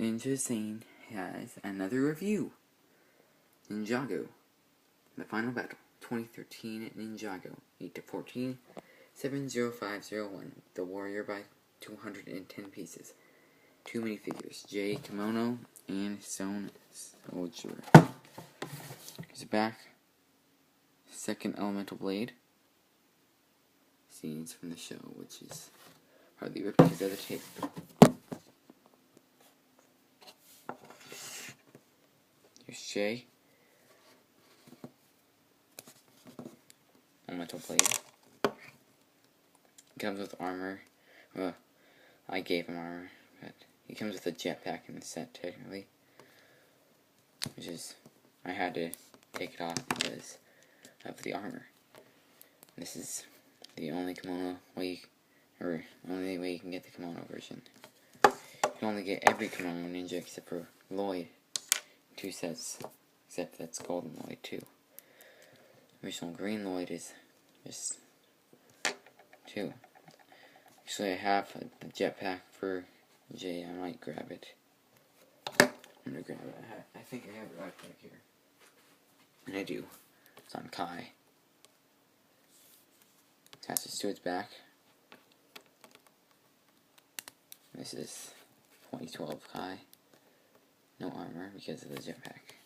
Ninja Sane has another review. Ninjago. The Final Battle. 2013 Ninjago. 8-14. 70501. The Warrior by 210 pieces. 2 minifigures. J. Kimono and Stone Soldier. Here's a back. Second Elemental Blade. Scenes from the show, which is hardly ripped because of the tape. Here's Jay. Elemental Blade. He comes with armor. Well, I gave him armor, but he comes with a jetpack in the set, technically. Which is, I had to take it off because of the armor. This is the only kimono way, or only way you can get the kimono version. You can only get every kimono ninja except for Lloyd. 2 sets, except that's Golden Lloyd too. Original Green Lloyd is just 2. Actually, I have the jetpack for Jay. I might grab it. I'm gonna grab it. I think I have it right back here. And I do. It's on Kai. Attaches to its back. This is 2012 Kai. No armor because of the jetpack.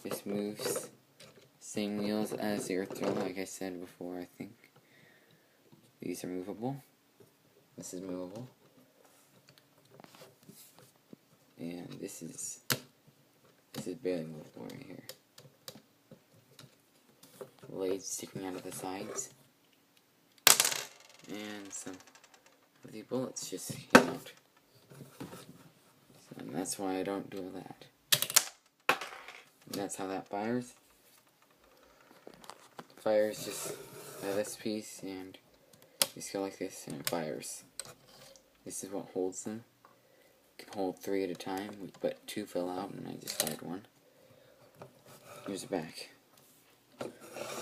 This moves same wheels as the Earth Throw, like I said before, I think. These are movable. This is movable. And this is barely movable right here. Blades sticking out of the sides. And some of the bullets just came out. So that's why I don't do that. And that's how that fires. It fires just by this piece, and you just go like this, and it fires. This is what holds them. You can hold 3 at a time, but 2 fell out, and I just fired 1. Here's the back.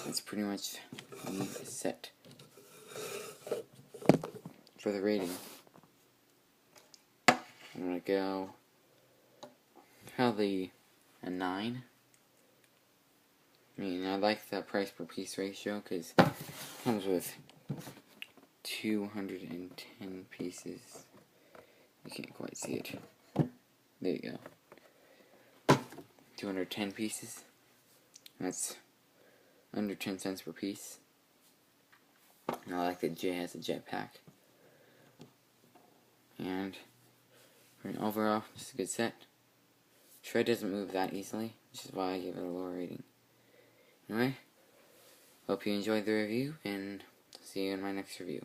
That's pretty much the set. For the rating, I'm gonna go probably a 9. I mean, I like the price per piece ratio because it comes with 210 pieces. You can't quite see it. There you go. 210 pieces. That's under 10 cents per piece. And I like that Jay has a jetpack. And for an overall, just a good set. Shred doesn't move that easily, which is why I give it a lower rating. Anyway, hope you enjoyed the review, and see you in my next review.